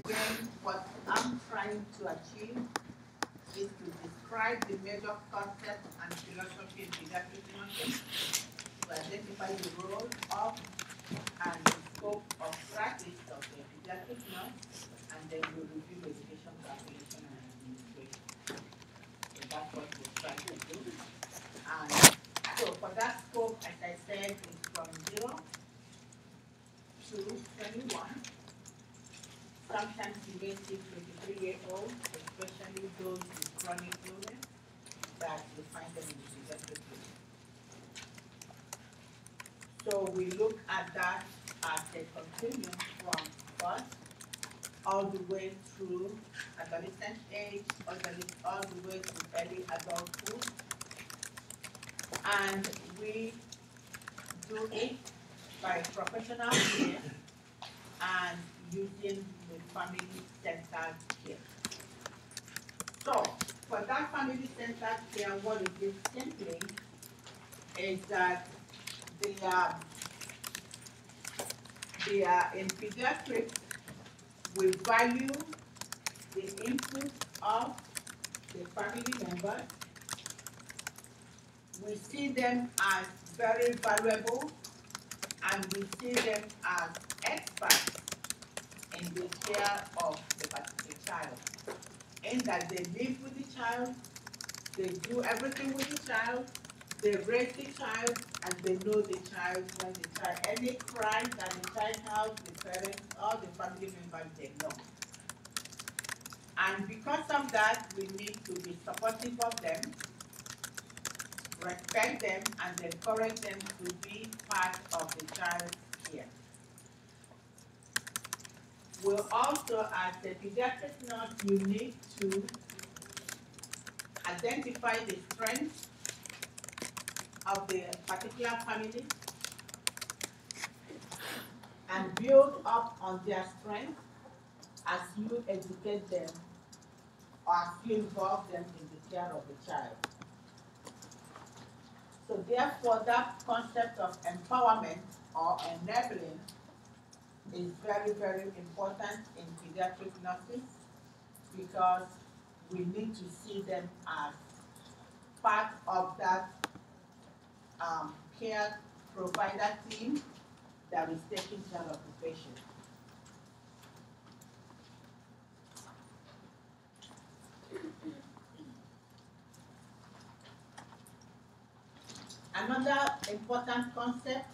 again, what I'm trying to achieve is to describe the major concepts and philosophy in pediatric nursing, to identify the role of and the scope of practice of the pediatric nurse, and then we'll review education, calculation, and administration. So that's what we're trying to do. And so for that scope, as I said, is from 0 to 21. Sometimes you may see 23-year-olds, especially those with chronic illness, that you find them in the pediatric unit. So we look at that as a continuum from birth all the way through adolescent age, all the way to early adulthood. And we do it by professional care and using the family-centered care. So, for that family-centered care, what it is simply is that they are in pediatrics, we value the input of the family members. We see them as very valuable, and we see them as experts in the care of the particular child. In that they live with the child, they do everything with the child, they raise the child, and they know the child. When the child, any cry that the child has, the parents or the family members, they know. And because of that, we need to be supportive of them, respect them, and encourage them to be part of the child's care. We'll also, as a pediatric nurse, you need to identify the strengths of the particular family and build up on their strengths as you educate them or as you involve them in the care of the child. So therefore, that concept of empowerment or enabling is very, very important in pediatric nurses, because we need to see them as part of that care provider team that is taking care of the patient. Another important concept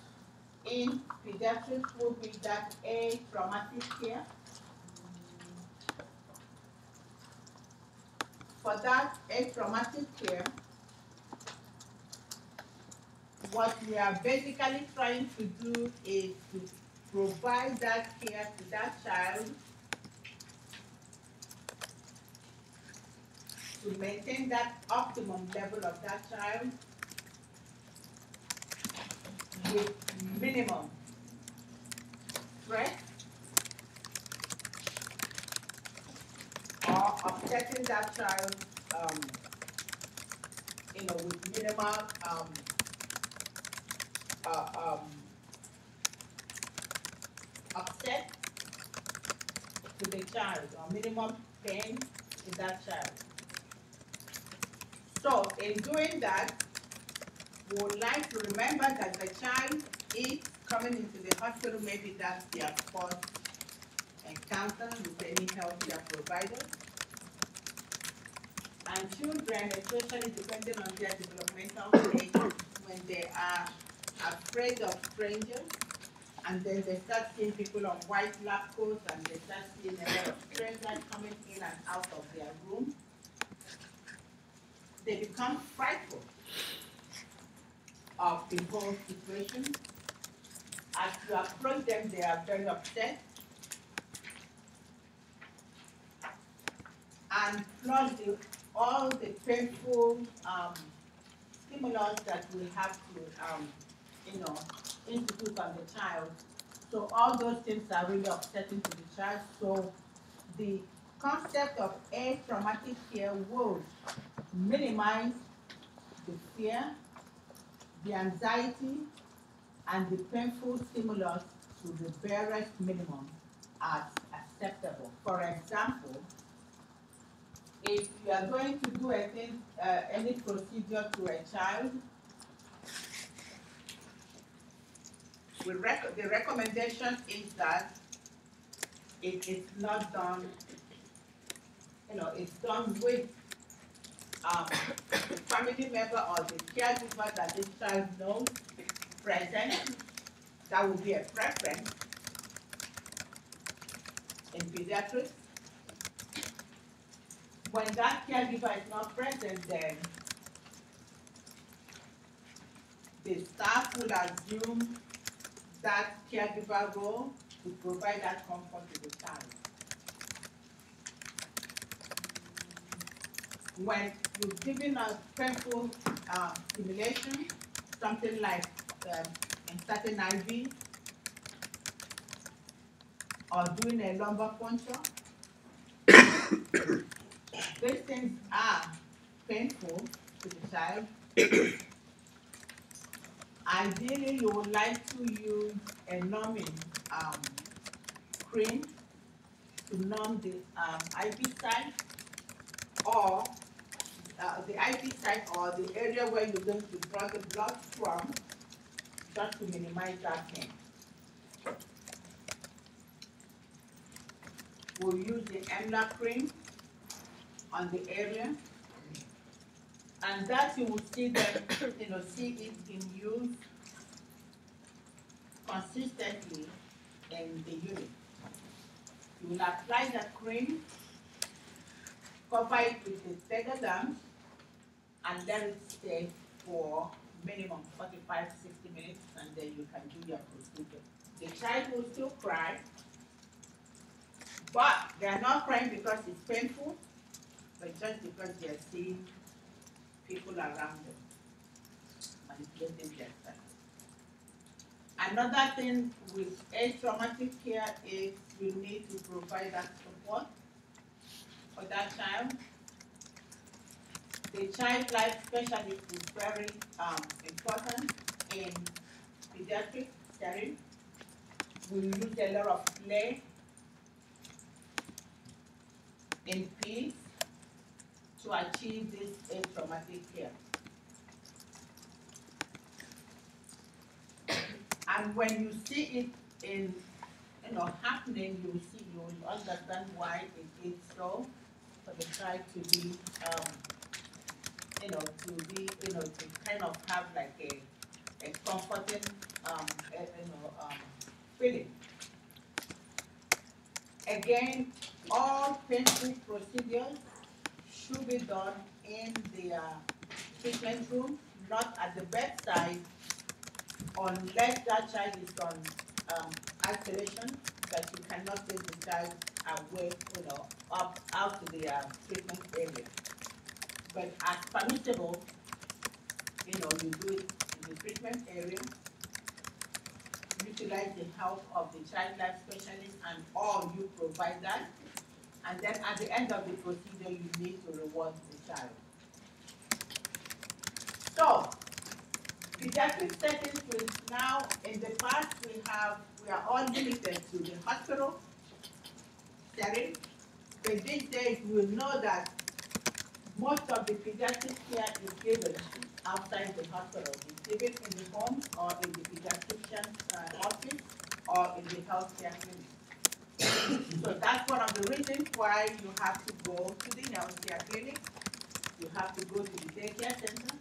in pediatrics will be that traumatic care. For that traumatic care, what we are basically trying to do is to provide that care to that child to maintain that optimum level of that child with minimum stress or upsetting that child, with minimal upset to the child or minimum pain to that child. So in doing that, we would like to remember that the child is coming into the hospital, maybe that's their first encounter with any healthcare provider. And children, especially depending on their developmental stage, when they are afraid of strangers, and then they start seeing people on white lab coats, and they start seeing a lot of strangers coming in and out of their room, they become frightful of the whole situation. As you approach them, they are very upset. And plus all the painful stimulus that we have to, institute on the child. So all those things are really upsetting to the child. So the concept of traumatic care will minimize the fear, the anxiety, and the painful stimulus to the barest minimum as acceptable For example, if you are going to do any procedure to a child, the recommendation is that it is not done, it's done with the family member or the caregiver that this child knows present. That would be a preference in pediatrics. When that caregiver is not present, then the staff will assume that caregiver role to provide that comfort to the child. When you're giving a painful stimulation, something like inserting IV or doing a lumbar puncture, these things are painful to the child. Ideally, you would like to use a numbing cream to numb the IV site or the IV site or the area where you're going to draw the blood from, just to minimize that pain. We'll use the EMLA cream on the area, and that you will see them, see it in use consistently in the unit. You will apply the cream, cover it with the stagger lamp, and let it stay for minimum 45, 60 minutes, and then you can do your procedure. The child will still cry, but they are not crying because it's painful, but just because they are seeing people around them manipulating their side. Another thing with traumatic care is you need to provide that support for that child. The child life specialist is very important in pediatric setting. We use a lot of play in Peds to achieve this traumatic care. And when you see it in happening, you will understand why it is so, for the child to be to kind of have like a comforting feeling. Again, all painful procedures should be done in the treatment room, not at the bedside, unless that child is on isolation, that you cannot take the child away, up out to the treatment area. But as permissible, you do it in the treatment area. Utilize the help of the child life specialist, and or you provide that. And then at the end of the procedure, you need to reward the child. So, pediatric settings will now, in the past, we are all limited to the hospital setting. But these days, we know that most of the pediatric care is given outside the hospital. It's given in the home or in the pediatrician office or in the healthcare clinic. So that's one of the reasons why you have to go to the healthcare clinic. You have to go to the daycare center,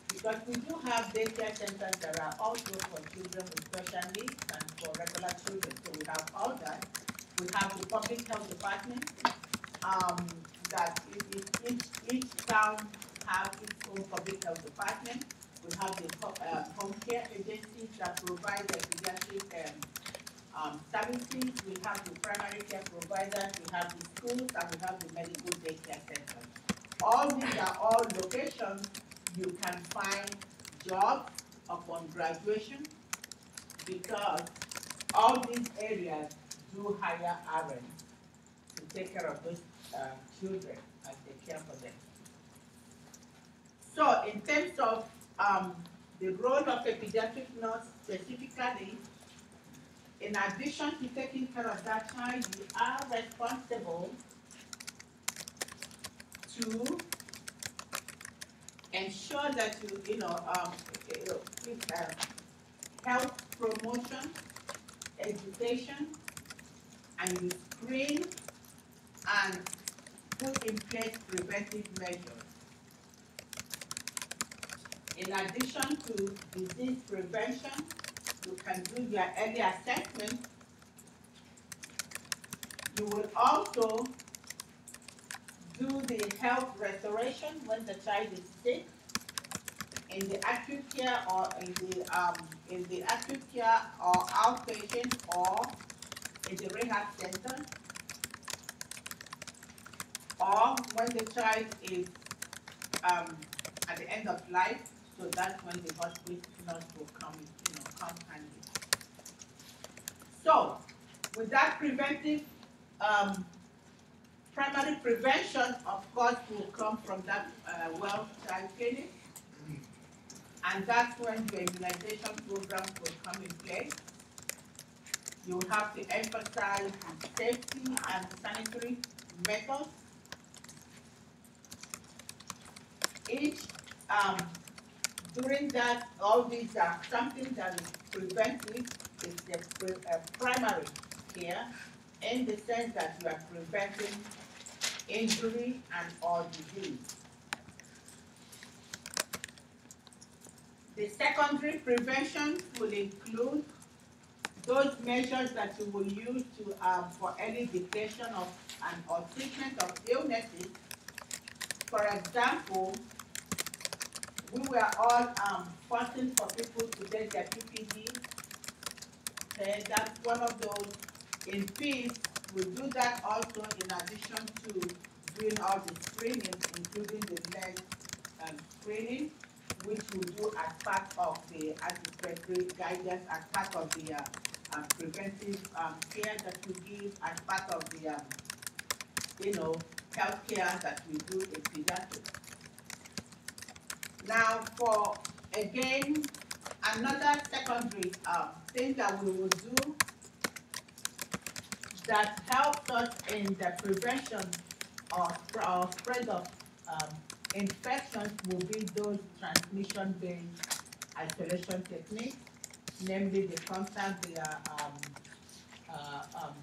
because we do have daycare centers that are also for children with special needs and for regular children. So we have all that. We have the public health department. That each town has its own public health department. We have the home care agencies that provide the pediatric services. We have the primary care providers. We have the schools, and we have the medical daycare centers. All these are all locations you can find jobs upon graduation, because all these areas do hire RNs to take care of those children and take care for them. So in terms of the role of a pediatric nurse specifically, in addition to taking care of that child, you are responsible to ensure that health promotion, education, and you screen and put in place preventive measures. In addition to disease prevention, you can do your early assessment. You will also do the health restoration when the child is sick in the acute care or in the acute care or outpatient or in the rehab center, or when the child is at the end of life. So that's when the hospital nurse will come handy. So, with that preventive, primary prevention, of course, will come from that well child clinic, and that's when the immunization program will come in place. You have to emphasize safety and sanitary methods. During that, all these are something that is preventive, is the primary care, in the sense that you are preventing injury and or disease. The secondary prevention will include those measures that you will use to for early detection of or treatment of illnesses. For example, we were all fighting for people to get their PPD. Okay, that's one of those. In Peds, we do that also in addition to doing all the screening, including the leg screening, which we do as part of the anti-respiratory guidance, as part of the preventive care that we give, as part of the health care that we do in pediatrics. Now, for again another secondary thing that we will do that helps us in the prevention or spread of infections will be those transmission-based isolation techniques, namely the contact, the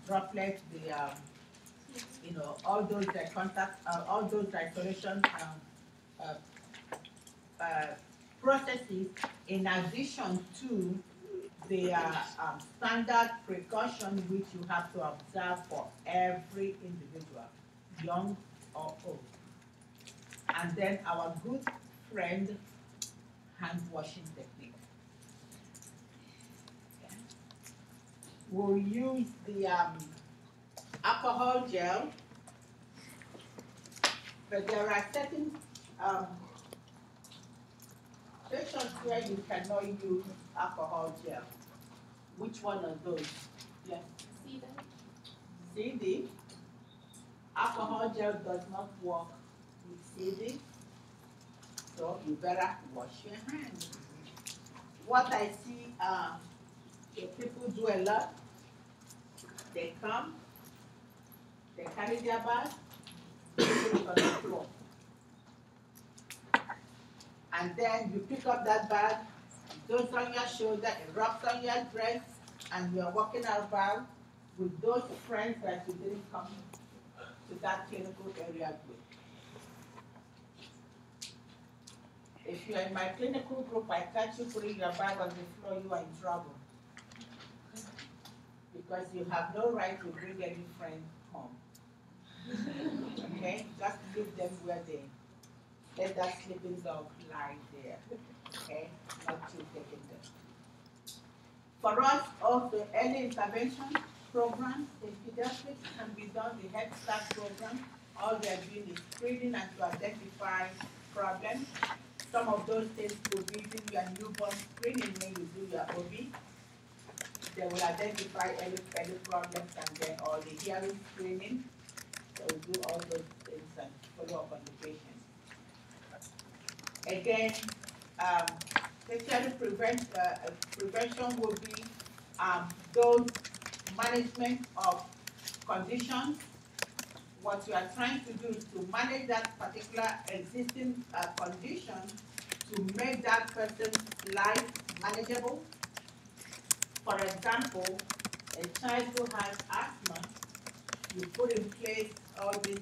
droplets, the all those contact, all those isolation processes, in addition to the standard precaution which you have to observe for every individual, young or old. And then our good friend hand washing technique. Okay. We'll use the alcohol gel, but there are certain patients where you cannot use alcohol gel. Which one of those? Yes. CD. Alcohol gel does not work with CD, so you better wash your hands. What I see people do a lot, they come, they carry their bag, they put it on the floor. And then you pick up that bag, it goes on your shoulder, it rubs on your dress, and you are walking about with those friends that you didn't come to that clinical area with. If you're in my clinical group, I catch you putting your bag on the floor, you are in trouble. Because you have no right to bring any friend home. Okay? Just leave them where they let that sleeping dog lie there. Okay? Not you taking them. For us, also early intervention programs in pediatrics can be done, the Head Start program. All they're doing is screening and to identify problems. Some of those things will be in your newborn screening when you do your OB. They will identify any problems, and then all the hearing screening. They will do all those things and follow up on the patient. Again, tertiary prevention will be those management of conditions. What you are trying to do is to manage that particular existing condition to make that person's life manageable. For example, a child who has asthma, you put in place all the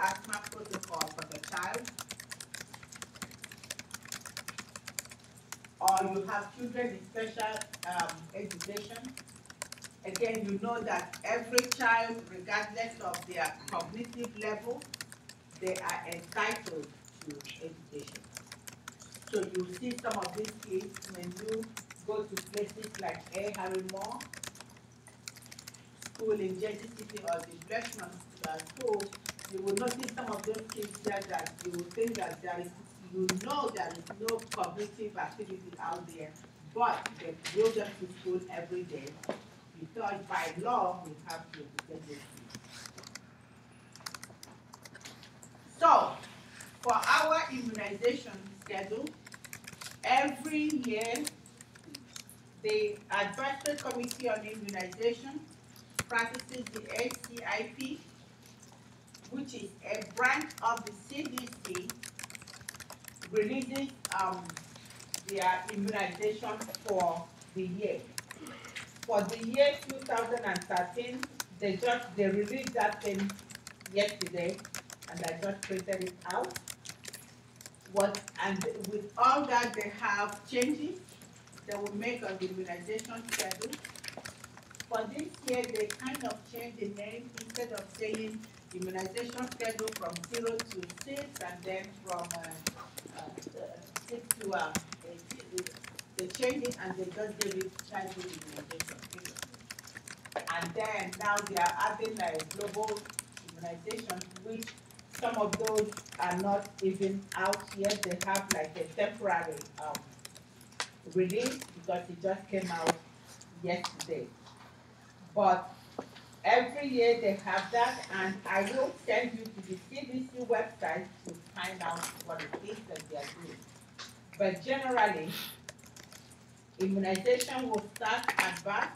asthma protocols for the child. Or you have children in special education. Again, you know that every child, regardless of their cognitive level, they are entitled to education. So you see some of these kids when you go to places like A. Harry Moore School in Jersey City or the Blackman School, you will notice some of those kids there that you will think that there is, there is no cognitive activity out there, but they go them to school every day because by law we have to educate those kids. So, for our immunization schedule, every year, the Advisory Committee on Immunization practices the ACIP, which is a branch of the CDC, releases their immunization for the year. For the year 2013, they released that thing yesterday, and I just printed it out. And with all that, they have changes they will make on the immunization schedule. For this year, they kind of changed the name. Instead of saying immunization schedule from 0 to 6, and then from 6 to they changed it and they just gave it childhood immunization period. And then now they are adding like global immunization, which some of those are not even out yet. They have like a temporary release because it just came out yesterday. But every year they have that, and I will send you to the CDC website to find out what it is that they are doing. But generally, immunization will start at birth.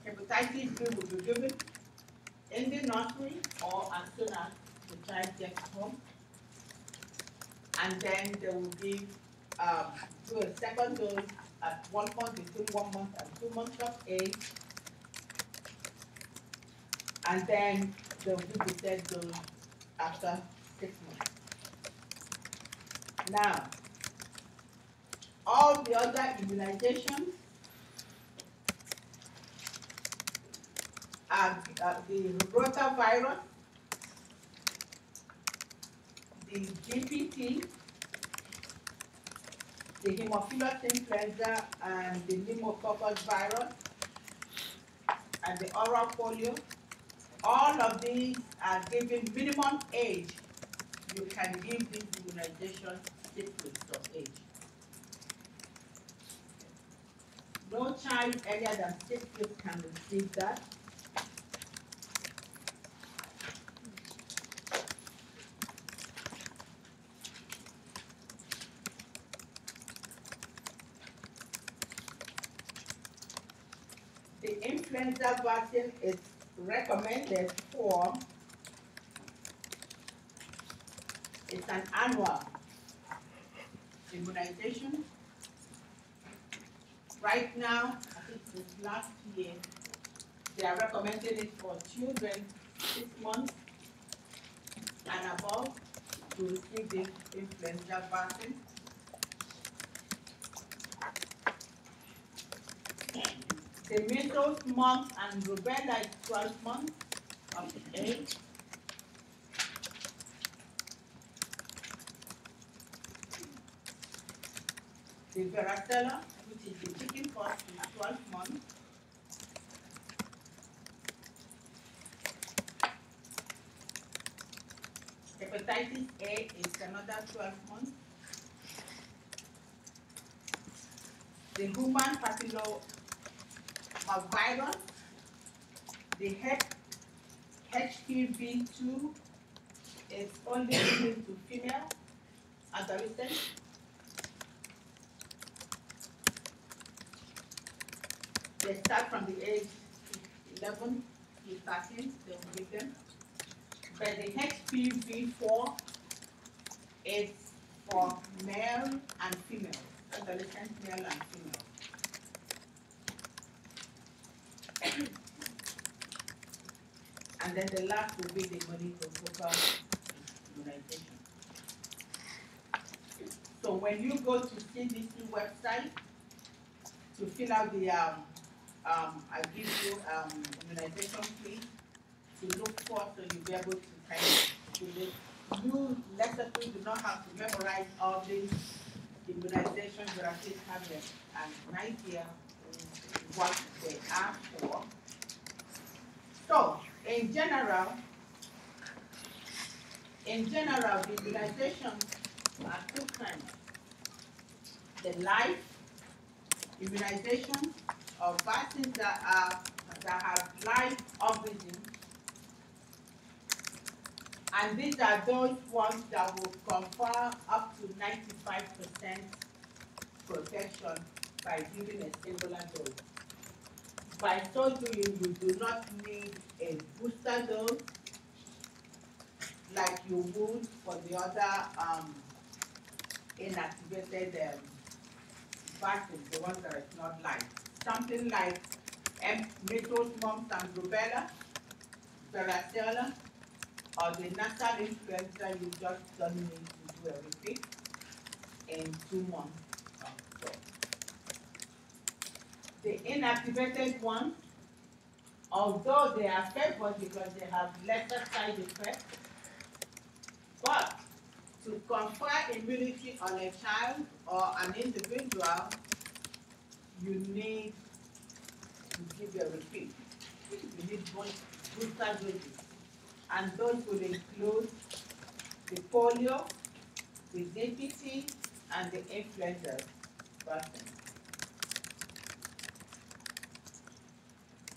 Hepatitis B will be given in the nursery or as soon as the child gets home. And then they will give do a second dose at 1 month, between 1 month and 2 months of age. And then they'll do the third dose after 6 months. Now, all the other immunizations are the rotavirus, the DPT, the Haemophilus influenza, and the pneumococcus virus, and the oral polio. All of these are given minimum age. You can give this immunization 6 weeks of age. No child earlier than 6 weeks can receive that. The influenza vaccine is recommended for, it's an annual immunization. Right now, I think since last year, they are recommending it for children 6 months and above to receive the influenza vaccine. The measles, mumps, and rubella is 12 months of age. The varicella, which is the chickenpox, is 12 months. Hepatitis A is another 12 months. The human papillomavirus, the HPV2 is only given to female adolescents. The they start from the age 11 to 13, they will give them. But the HPV4 is for male and female, adolescent male and female. And then the last will be the meningococcal immunization. So when you go to CDC website to fill out the, I give you immunization please to look for, so you'll be able to kind of do it. You necessarily do not have to memorize all these immunizations, but at least have an idea what they are for. So, in general, the immunizations are two kinds. The live immunization or vaccines that have live organisms, and these are those ones that will confer up to 95% protection by giving a singular dose. By so doing, you do not need a booster dose like you would for the other inactivated vaccines, the ones that are not live. Something like measles, mumps, and rubella, varicella, or the nasal influenza, you just don't need to do a repeat in 2 months or so. The inactivated ones, although they are favored because they have lesser side effects, but to confer immunity on a child or an individual, you need to give a repeat. You need booster doses. And those will include the polio, the DPT, and the influenza vaccine.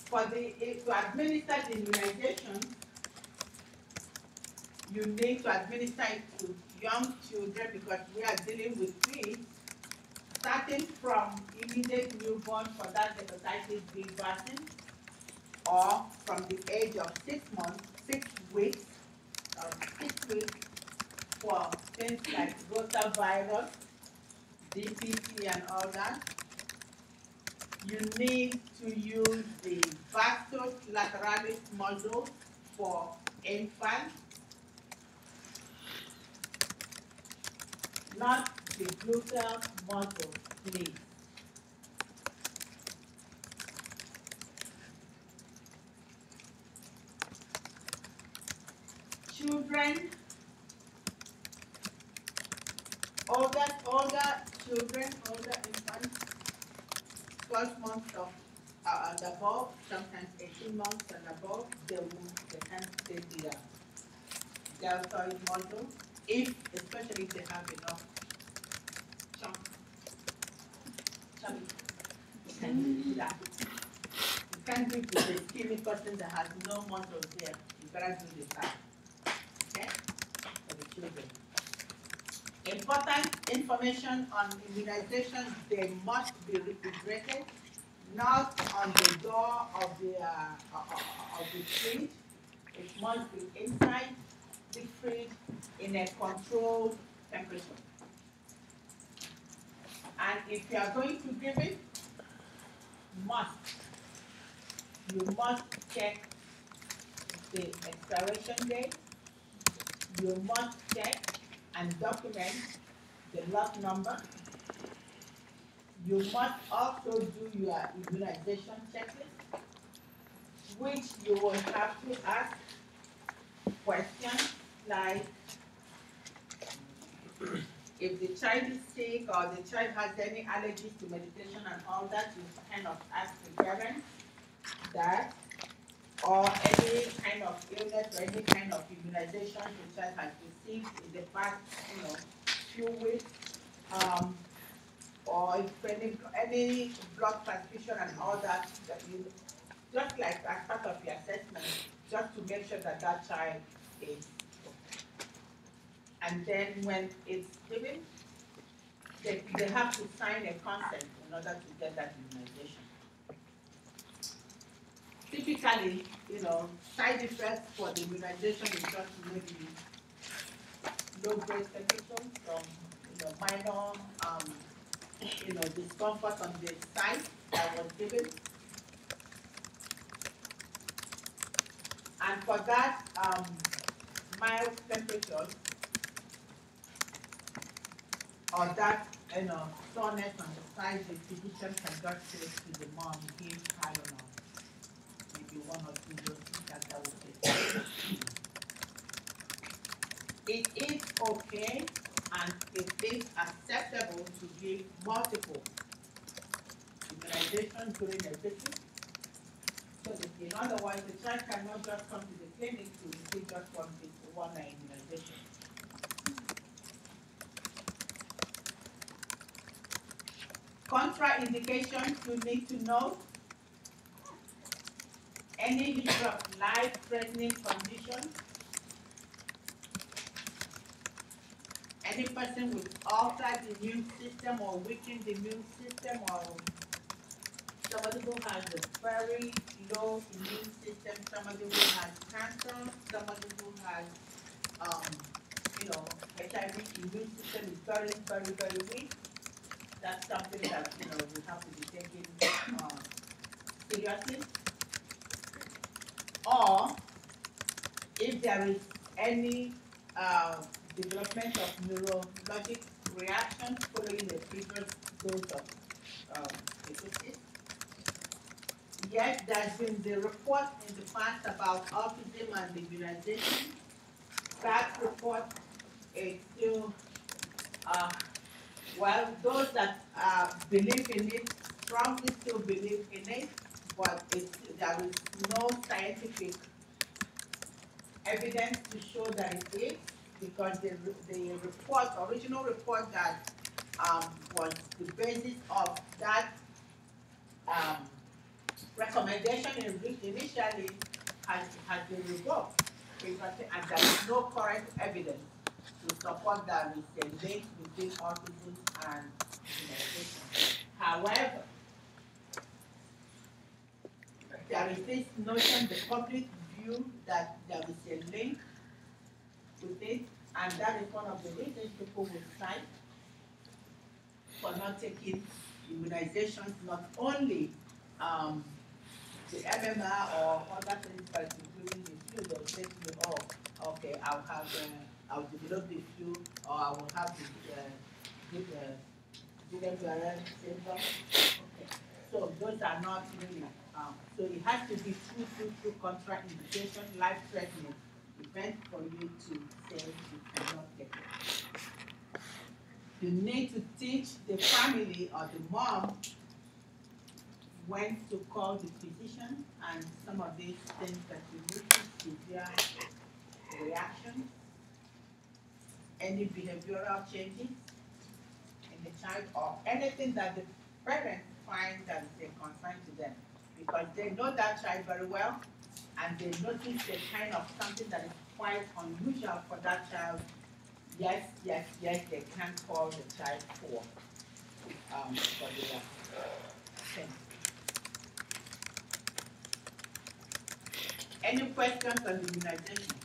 To administer the immunization, you need to administer it to young children because we are dealing with kids, starting from immediate newborn for that hepatitis B vaccine, or from the age of 6 weeks for things like rotavirus, DPT, and all that. You need to use the vastus lateralis module for infants, not the gluteal module, please. Children, older infants, 12 months and above, sometimes 18 months and above, they can take the deltoid module, especially if they have enough chunk. You can do that. You can't do it with a skinny person that has no muscles there. You better do the fat. Okay? For the children. Important information on immunization, they must be refrigerated, not on the door of the fridge. It must be inside the fridge in a controlled temperature. And if you are going to give it, you must check the expiration date. You must check and document the lot number. You must also do your immunization checklist, which you will have to ask questions like if the child is sick or the child has any allergies to medication and all that, you kind of ask the parent that, or any kind of illness or any kind of immunization the child has received in the past, few weeks, or if any blood transfusion and all that, you just like as part of your assessment, just to make sure that that child is okay. And then when it's given, they have to sign a consent in order to get that immunization. typically, side effects for the immunization is just maybe low-grade temperature, some, minor, discomfort on the site that was given. And for that mild temperature, or that, soreness on the side, the physician can just say to the mom, give Tylenol, maybe 1 or 2 doses, that will take. It is okay and it is acceptable to give multiple immunizations during a visit. So that, in other words, the child cannot just come to the clinic to receive just one immunization. Contraindications you need to know: any history of life-threatening conditions, any person with altered immune system or weakened immune system, or somebody who has a very low immune system, somebody who has cancer, somebody who has, HIV immune system is very, very, very weak. That's something that, we have to be taken seriously. Or if there is any development of neurologic reactions following the previous dose of hepatitis. Yes, there's been the report in the past about autism and immunization. That report is still, well, those that believe in it strongly still believe in it, but there is no scientific evidence to show that it is, because the original report that was the basis of that recommendation initially has been revoked, and there is no current evidence to support that there is a link between autism and immunization. However, there is this notion, the public view, that there is a link with it, and that is one of the reasons people will cite for not taking immunizations, not only the MMR or other things, but including the flu. They'll say to me, oh, okay, I'll develop the flu, or I will have the syndrome. Okay. So those are not really, so it has to be true contraindication, life-threatening event for you to say you cannot get it. You need to teach the family or the mom when to call the physician, and some of these things that you need to severe reactions, any behavioral changes in the child, or anything that the parents find that is a concern to them, because they know that child very well, and they notice the kind of something that is quite unusual for that child. Yes, they can call the child for the thing. Any questions on the immunization?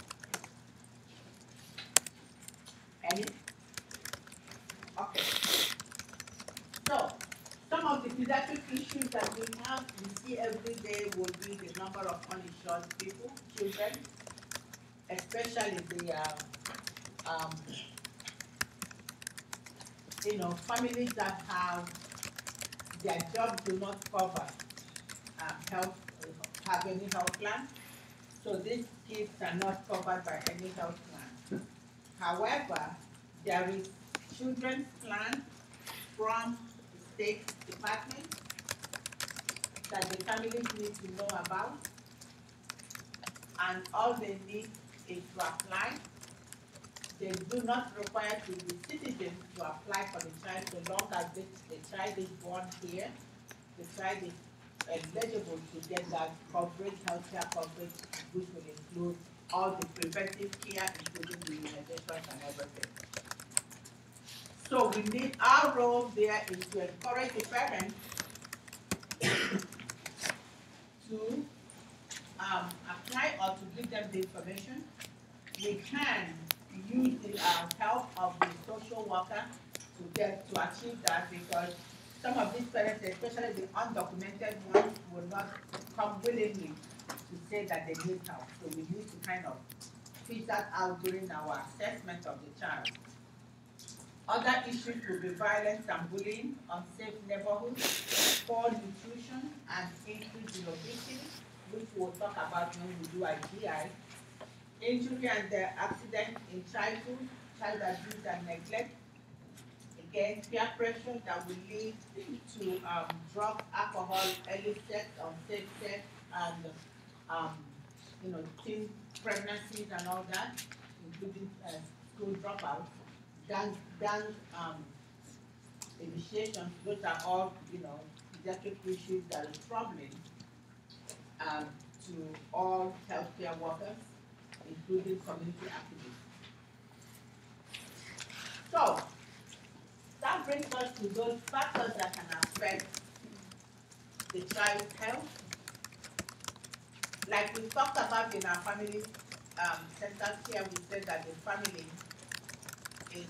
Any? Okay. So, some of the pediatric issues that we see every day would be the number of uninsured people, children, especially the families that their jobs do not cover have any health plan. So these kids are not covered by any health plan. However, there is children's plan from the state department that the families need to know about, and all they need is to apply. They do not require to be citizens to apply for the child, so long as the child is born here, the child is eligible to get that coverage, healthcare coverage, which will include all the preventive care, including the immunizations and everything. So we need, our role there is to encourage the parents to apply or to give them the information, we can use the help of the social worker to achieve that, because some of these parents, especially the undocumented ones, will not come willingly to say that they need help. So we need to kind of fish that out during our assessment of the child. Other issues will be violence and bullying, unsafe neighborhoods, poor nutrition, and increase in obesity, which we'll talk about when we do IGI. Injury and accident in childhood, child abuse and neglect. Again, peer pressure that will lead to drug, alcohol, early sex, unsafe sex, and teen pregnancies and all that, including school dropouts, gang initiations. Those are all pediatric issues that are troubling to all healthcare workers, including community activists. So that brings us to those factors that can affect the child's health. Like we talked about in our family centers here, we said that the family is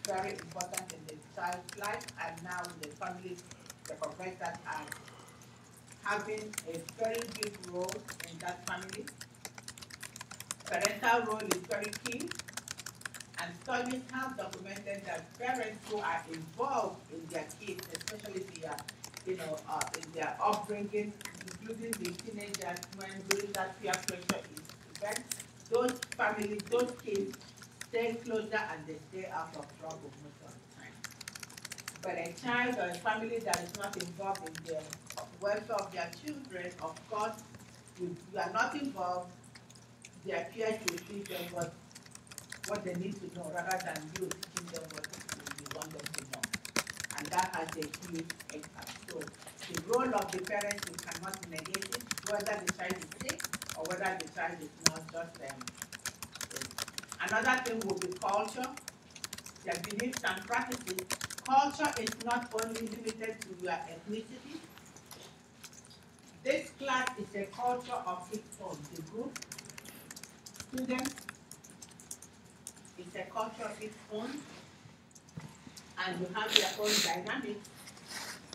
very important in the child's life, and now the family recognize that as having a very big role in that family. Parental role is very key, and studies have documented that parents who are involved in their kids, especially in their upbringing, including the teenagers, when during that peer pressure event, those families, those kids stay closer and they stay out of trouble most of the time. But a child or a family that is not involved in the welfare of their children, of course, if you are not involved, their peers will teach them what they need to know, rather than you teaching them what you want them to know. And that has a huge impact. So the role of the parents, you cannot negate it, whether the child is sick or whether the child is not just Another thing will be culture, their beliefs and practices. Culture is not only limited to your ethnicity. This class is a culture of its own. The group, students, is a culture of its own, and you have your own dynamics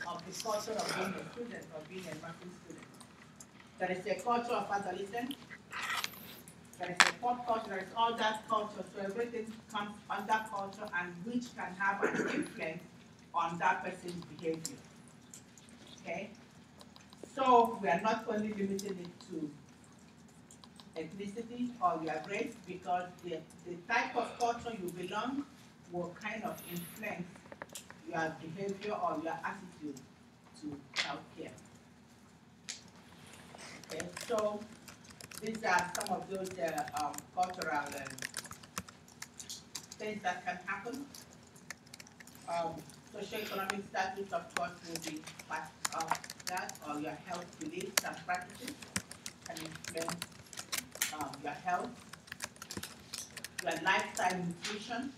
of the culture of being a student or being a nursing student. There is a culture of adolescence. There is a pop culture. There is all that culture. So everything comes under culture, and which can have an influence on that person's behavior. Okay? So we are not only limiting it to ethnicity or your race, because the type of culture you belong will kind of influence your behavior or your attitude to healthcare. Okay, so these are some of those cultural things that can happen. Socioeconomic status, of course, will be part of that, or your health beliefs and practices can influence your health, your lifestyle, nutrition.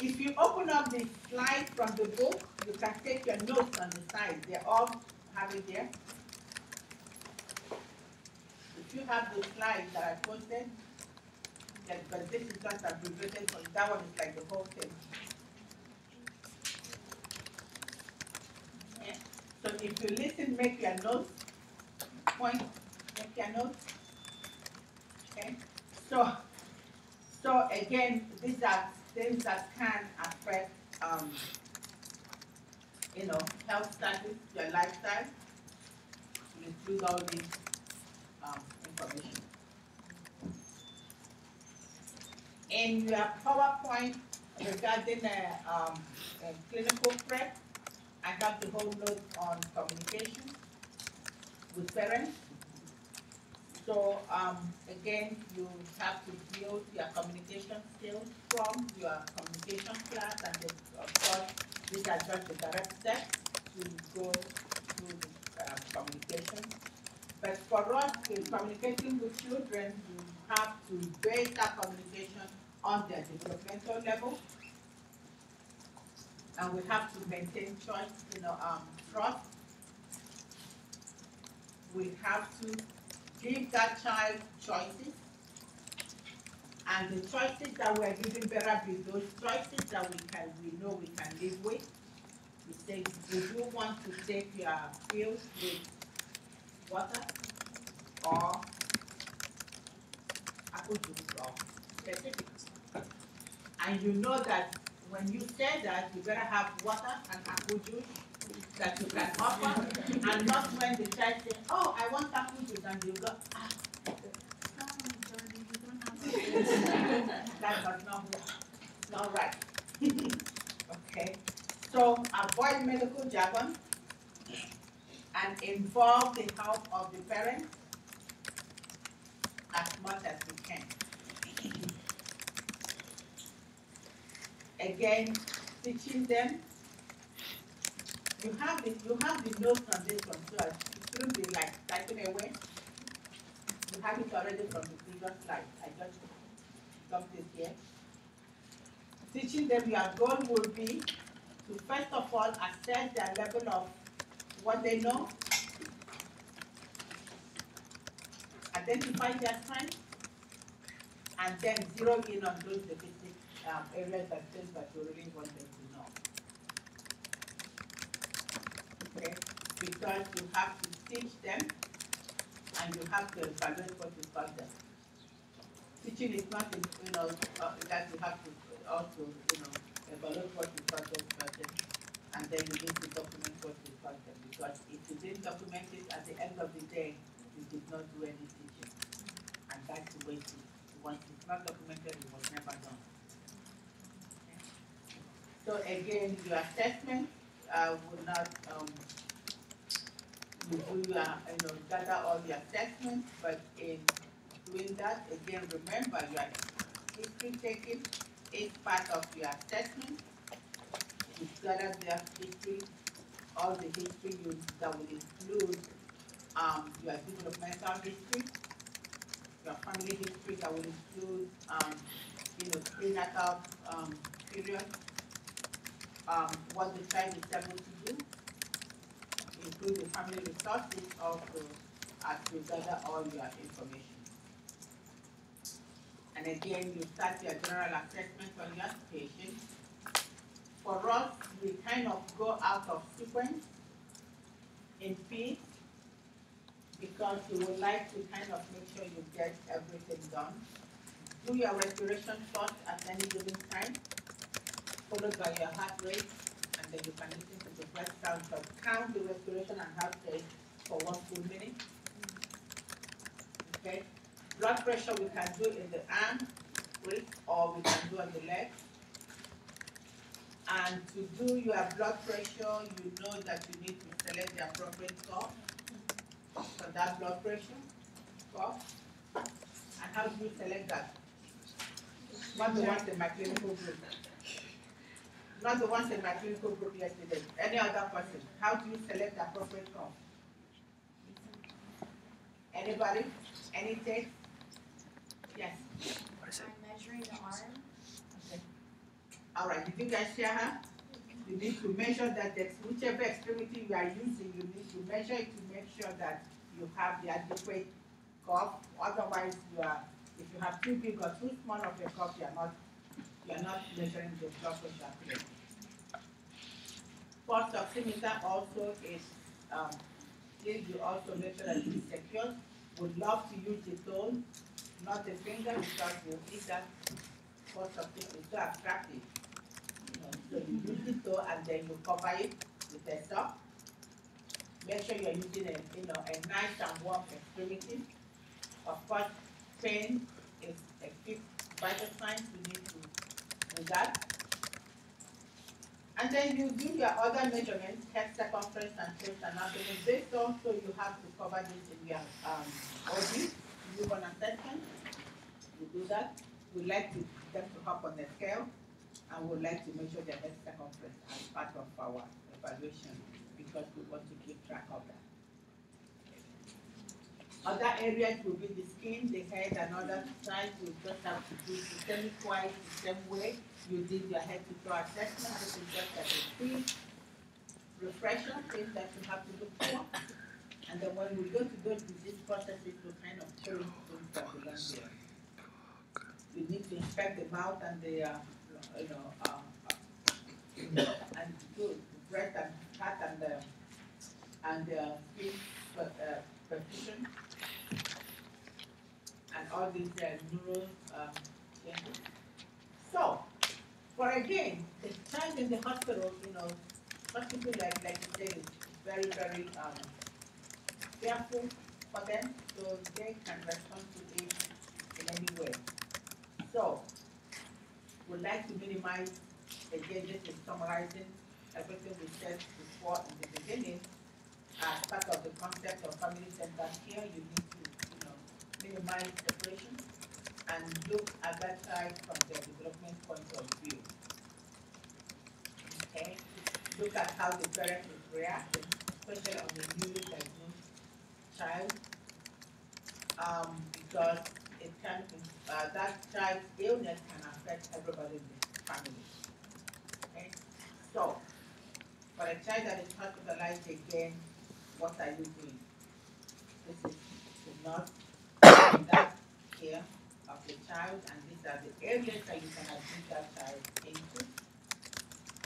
If you open up the slides from the book, you can take your notes on the side. They all have it there. If you have the slides that I posted, but this is just abbreviated, so that one is like the whole thing. Okay. So if you listen, make your notes, point, make your notes. Okay. So again, these are things that can affect, health status, your lifestyle. You include all this information. In your PowerPoint regarding clinical prep, I have the whole note on communication with parents. So again, you have to build your communication skills from your communication class, and of course, these are just the direct steps to go through the communication. But for us, in communicating with children, you have to base that communication on their developmental level, and we have to maintain trust. We have to give that child choices, and the choices that we're giving better be those choices that we know we can live with. We say, would you want to take your pills with water or apple juice or specifics? And you know that when you say that, you better have water and apple juice that you can offer, and not when the child says, oh, I want apple juice, and you go, ah, that does not work. It's not right. Okay. So avoid medical jargon and involve the help of the parents as much as we can. Again, teaching them. You have the notes on this one, so it shouldn't be like typing away. You have it already from the previous slide. I just dumped it here. Teaching them, your goal would be to first of all assess their level of what they know, identify their strengths, and then zero in on those specific areas and things that you really want them to know. Okay? Because you have to teach them and you have to evaluate what you taught them. Teaching is not, that you have to also, evaluate what you taught them first, and then you need to document what you taught them. Because if you didn't document it, at the end of the day, you did not do any teaching. And that's the way it is. Once it's not documented, it was never done. Okay. So again, your assessment will not, you do gather all the assessments, but in doing that, again, remember your history taking is part of your assessment. You gather their history, all the history that will include your developmental history, your family history that will include, prenatal period, what the child is able to do, include the family resources also as you gather all your information. And again, you start your general assessment on your patient. For us, we kind of go out of sequence in Peds because you would like to kind of make sure you get everything done. Do your respiration first at any given time, followed by your heart rate, and then you can listen to the breath sound. So count the respiration and heart rate for 1 full minute. Okay. Blood pressure we can do in the arm, wrist, or we can do on the leg. And to do your blood pressure, you know that you need to select the appropriate cuff for that blood pressure cuff. And how do you select that? Not the ones in my clinical group. Not the ones in my clinical group yesterday. Any other person. How do you select the appropriate cuff? Anybody? Any take? Yes. I'm measuring the arm. Okay. All right. Did you guys share her? You need to measure that whichever extremity you are using, you need to measure it to make sure that you have the adequate cuff. Otherwise, if you have too big or too small of a cuff, you are not measuring the blood pressure. Pulse oximeter also is please you also make sure that it is secure. Would love to use the toe, not the finger, because we'll eat that pulse oximeter. It's so attractive. So you use the toe and then you cover it with a sock. Make sure you're using a nice and warm extremity. Of course, pain is a key vital sign. You need to do that. And then you do your other measurements, head circumference and chest anatomy. This also you have to cover this in your OB, newborn assessment. You do that. We like them to hop on the scale, and we like to measure their head circumference as part of our evaluation because we want to keep track of that. Other areas will be the skin, the head, and other sides. You just have to do systemic-wise the same way you did your head-to-toe assessment. This is just like a quick refresher, things that you have to look for. And then when we go to those disease processes, we kind of pull things that belong there. We need to inspect the mouth and the, and the breath and heart and the skin perfusion and all these neural changes. So, for again, the child in the hospital, hospital like you said, is very, very careful for them, so they can respond to it in any way. So, we'd like to minimize, again, this is summarizing everything we said before in the beginning. As part of the concept of family-centered care, you need to, minimize separation and look at that child from their development point of view. Okay? Look at how the parent is reacting, especially on the newly diagnosed child, because it can, that child's illness can affect everybody in the family. Okay? So, for a child that is hospitalized again, what are you doing? This is to not that care of the child, and these are the areas that you can admit that child into.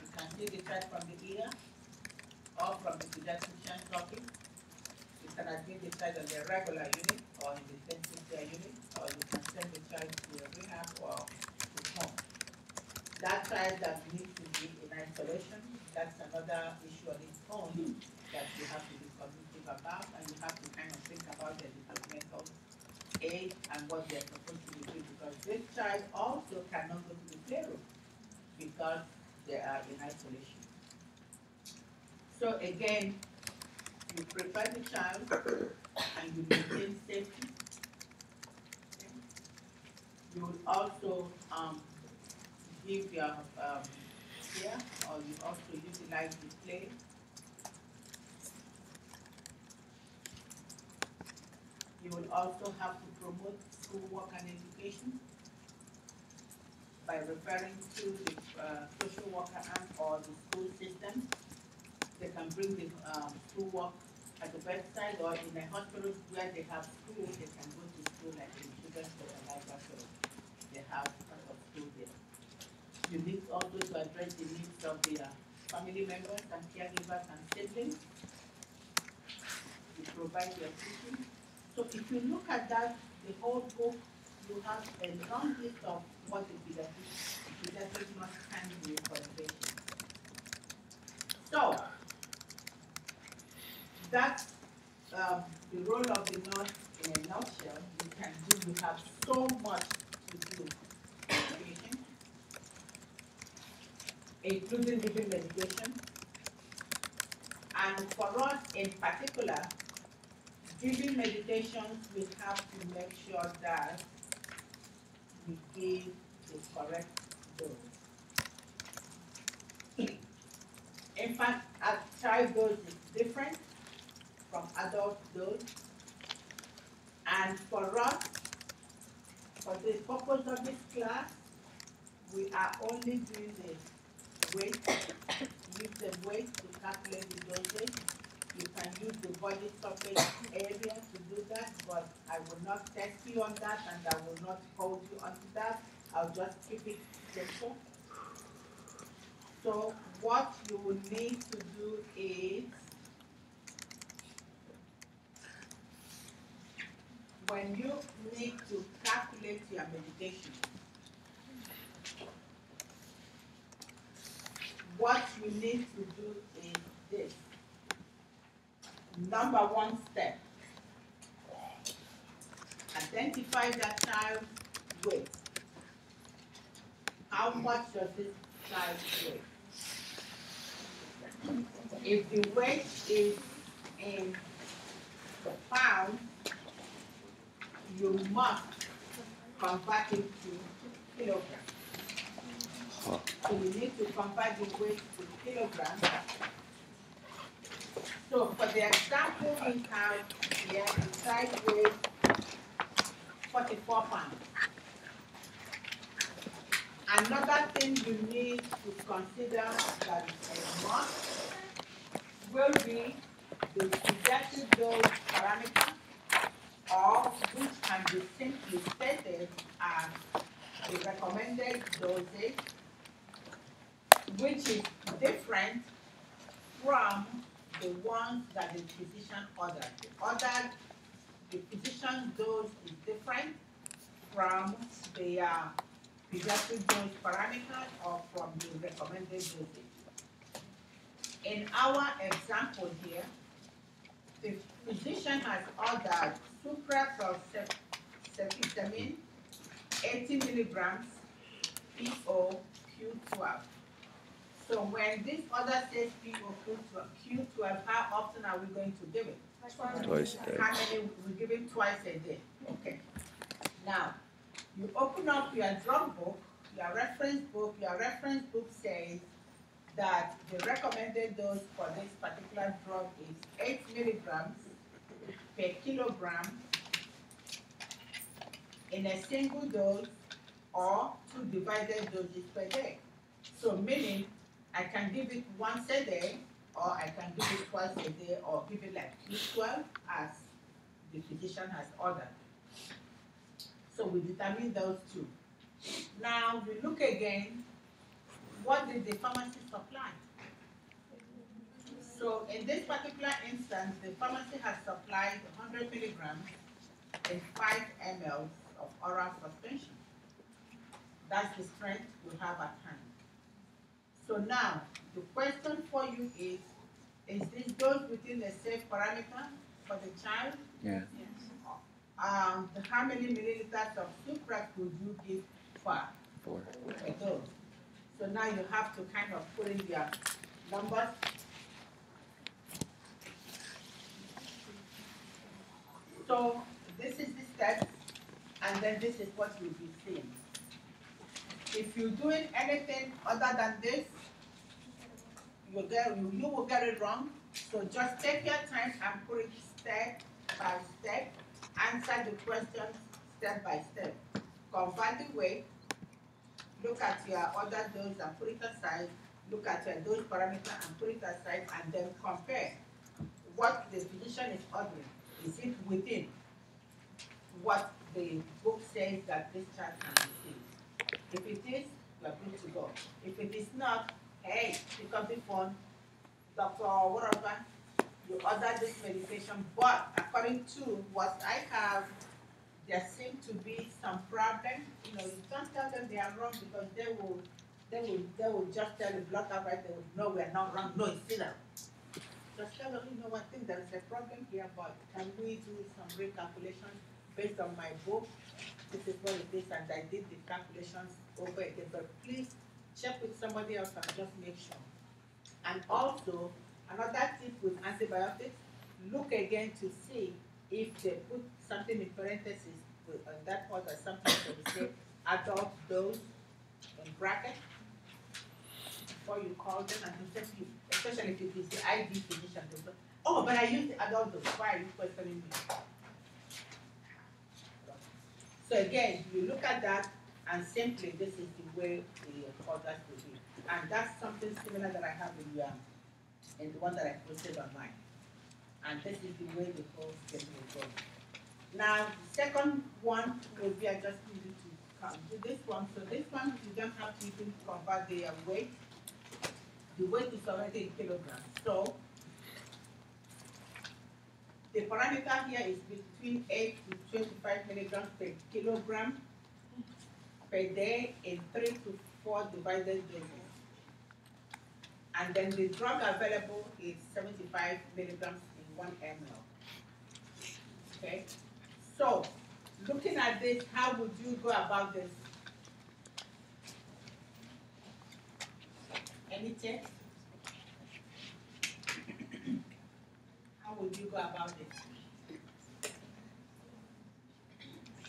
You can see the child from the ear or from the pediatrician's office. You can admit the child on the regular unit or in the intensive care unit, or you can send the child to a rehab or to home. That child that needs to be in isolation, that's another issue on its own that you have to be cognitive about, and you have to kind of think about their developmental age and what they're supposed to be doing, because this child also cannot go to the playroom because they are in isolation. So again, you prepare the child and you maintain safety. Okay. You will also give your care, or you also utilize the play. You will also have to promote schoolwork and education by referring to the social worker and or the school system. They can bring the schoolwork at the bedside, or in the hospitals where they have school, they can go to school like in children's life hospital. They have part of school there. You need also to address the needs of the family members and caregivers and siblings. You provide your teaching. So if you look at that, the whole book, you have a long list of what the pediatric nurse can do for the patient. So that's the role of the nurse in a nutshell. You have so much to do with the patient, including giving medication. And for us in particular, giving medications, we have to make sure that we give the correct dose. Infant child dose is different from adult dose. And for us, for the purpose of this class, we are only doing the weight, use the weight to calculate the dosage. You can use the body surface area to do that, but I will not test you on that, and I will not hold you onto that. I'll just keep it simple. So what you will need to do is, when you need to calculate your medication, what you need to do is this. Number one step, identify that child's weight. How much does this child weigh? If the weight is in pounds, you must convert it to kilograms. So you need to convert the weight to kilograms. So for the example we have here, the child weighs 44 pounds. Another thing you need to consider that is a must will be the pediatric dose parameter, or which can be simply stated as the recommended dosage, which is different from the ones that the physician ordered. The physician dose is different from the pediatric dose parameter or from the recommended dosage. In our example here, the physician has ordered suprasulfacetamine 80 milligrams POQ12. So when this order says POQ12, how often are we going to give it? Twice a day. How many? We give it twice a day. Okay. Now, you open up your drug book, your reference book. Your reference book says that the recommended dose for this particular drug is 8 milligrams per kilogram in a single dose or 2 divided doses per day. So meaning I can give it once a day, or I can give it twice a day, or give it like Q12 as the physician has ordered. So we determine those two. Now we look again, what did the pharmacy supply? So in this particular instance, the pharmacy has supplied 100 milligrams in 5 ml of oral suspension. That's the strength we have at hand. So now, the question for you is this dose within the safe parameter for the child? Yeah. How many milliliters of sucrose would you give per 4. dose? So now you have to kind of put in your numbers. So this is the steps, and then this is what you'll be seeing. If you're doing anything other than this, you will get it wrong. So just take your time and put it step by step. Answer the questions step by step. Convert the weight. Look at your other dose and put it aside. Look at your dose parameter and put it aside, and then compare what the physician is ordering. Is it within what the book says that this child can receive? If it is, you are good to go. If it is not, hey, pick up the phone, doctor or whatever, you order this medication, but according to what I have, there seems to be some problem. You know, you don't tell them they are wrong, because they will just tell the blood outright, they will know we are not wrong. No, it's still. Just tell them, you know what, I think there is a problem here, but can we do some recalculations based on my book? This is what it is, and I did the calculations over again. But please check with somebody else and just make sure. And also, another tip with antibiotics, look again to see if they put something in parentheses on that order, something that will say adult dose in bracket before you call them, and especially if it is the ID physician. Oh, but I used the adult dose. Why are you questioning me? So again, you look at that, and simply this is the way the orders will be. And that's something similar that I have in the one that I posted online. And this is the way the whole schedule will go. Now, the second one will be, I just need you to do this one. So this one, you don't have to even convert the weight. The weight is already in kilograms. So the parameter here is between 8 to 25 milligrams per kilogram per day in 3 to 4 divided doses. And then the drug available is 75 milligrams in 1 ml. Okay? So, looking at this, how would you go about this? Any checks? How would you go about it?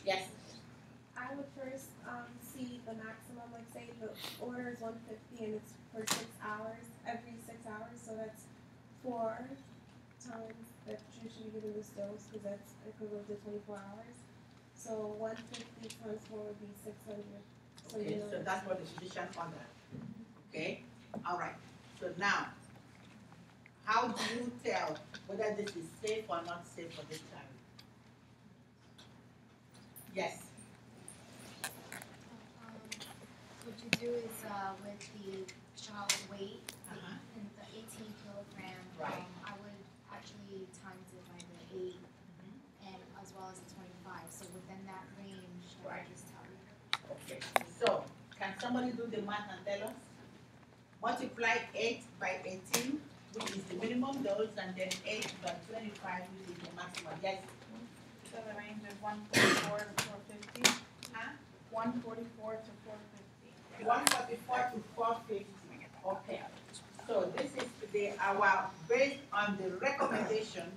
Yes? I would first see the maximum, like say the order is 150 and it's for 6 hours, every 6 hours, so that's 4 times that you should be given this dose, because that's equivalent to 24 hours. So 150 times 4 would be 600. So, Okay, so that's what the physician ordered. Okay? All right. So now, How do you tell whether this is safe or not safe for this child? Yes. What you do is with the child's weight, and the 18 kilogram, Right. I would actually times it by the 8, and as well as the 25. So within that range, I Right. would just tell you. Okay. So, can somebody do the math and tell us? Multiply 8 by 18, which is the minimum dose, and then 8 by 25, which is the maximum. Yes. So the range is 144 to 450. Huh? 144 to 450. 144 to 450. Okay. So this is our based on the recommendation.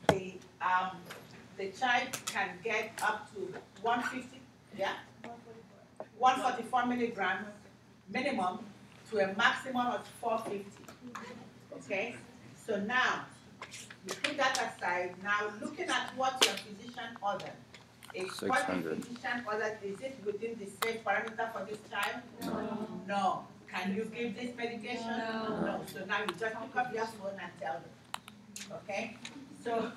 The child can get up to 150. Yeah. 144 milligrams minimum to a maximum of 450. Okay. So now you put that aside. Now looking at what your physician ordered. What the 600. physician ordered, is it within the safe parameter for this child? No. No. Can you give this medication? No. So now you just pick up your phone and tell them. Okay? So,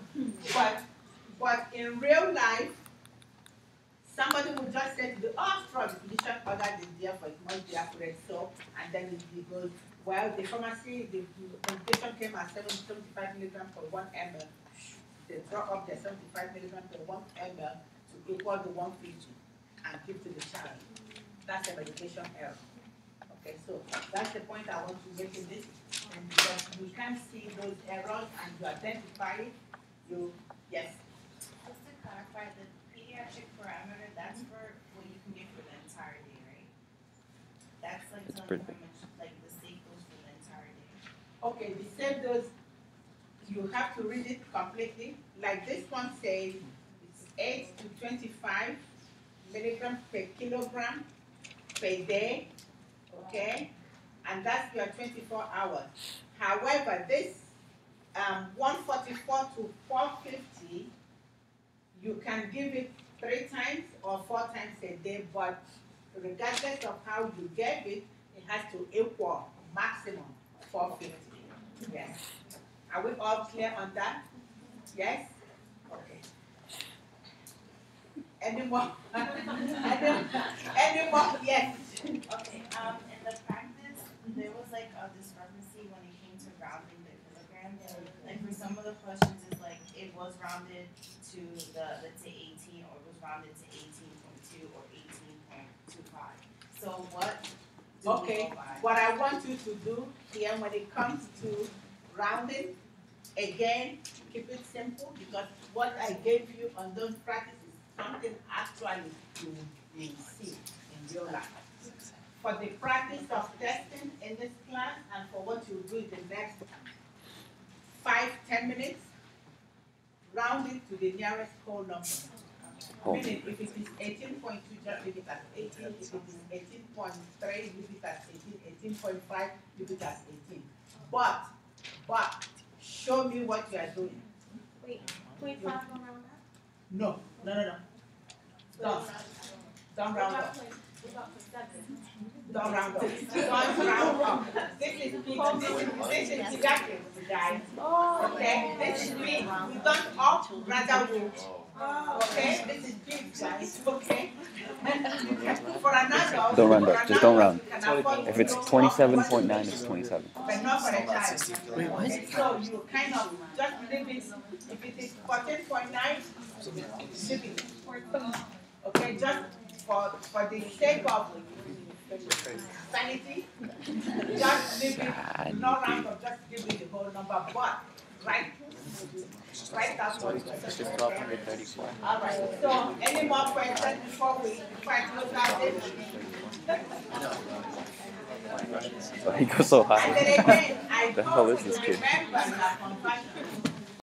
but in real life, somebody would just say to the the physician ordered is there for it must be accurate. So, and then he goes, well, the pharmacy, the medication came at 75 milligrams for 1 ml. They draw up the 75 milligrams for 1 ml to equal the 150 and give to the child. That's a medication error. Okay, so that's the point I want to make in this. And because we can see those errors and you identify it, yes. Just to clarify, the pediatric parameter, that's for what you can get for the entire day, right? That's like telling you how much, like the safe dose for the entire day. Okay, the safe dose, you have to read it completely. Like this one says, it's 8 to 25 milligrams per kilogram per day, okay? And that's your 24 hours. However, this 144 to 450, you can give it 3 times or 4 times a day, but regardless of how you gave it, it has to equal maximum 450. Yes. Are we all clear on that? Yes? Okay. Any more? Any more? Yes. Okay, in the practice, there was like a discrepancy when it came to rounding the kilograms. Like for some of the questions, it's like it was rounded to the, let's say 18, or it was rounded to 18.2 or 18.25. So what do we go by? What I want you to do here when it comes to rounding, again, keep it simple, because what I gave you on those practices is something actually you will see in real life. For the practice of testing in this class and for what you do in the next 5-10 minutes, round it to the nearest whole number. Meaning, if it is 18.2, just leave it as 18. If it is 18.3, leave it as 18. 18.5, leave it as 18. But show me what you are doing. Wait, 0.5 go round up? No. Don't round up. Don't round up. Don't round up. This is exactly, guys. Okay? This is big. We don't up, rather we. Okay? This is big, guys. Okay? For an adult, Don't round up. Just don't round. you can afford If it's to know 27.9, it's 27. but not for a child. Okay, so you kind of just leave it. If it is 14.9, leave it. Okay, just for the sake of sanity, just leave it. No round up, just give me the whole number. But write that one. It's just 1234. All right. So, any more questions before we close out this? So he goes so high. And then again, I The hell told is you this to kid? remember your compassion.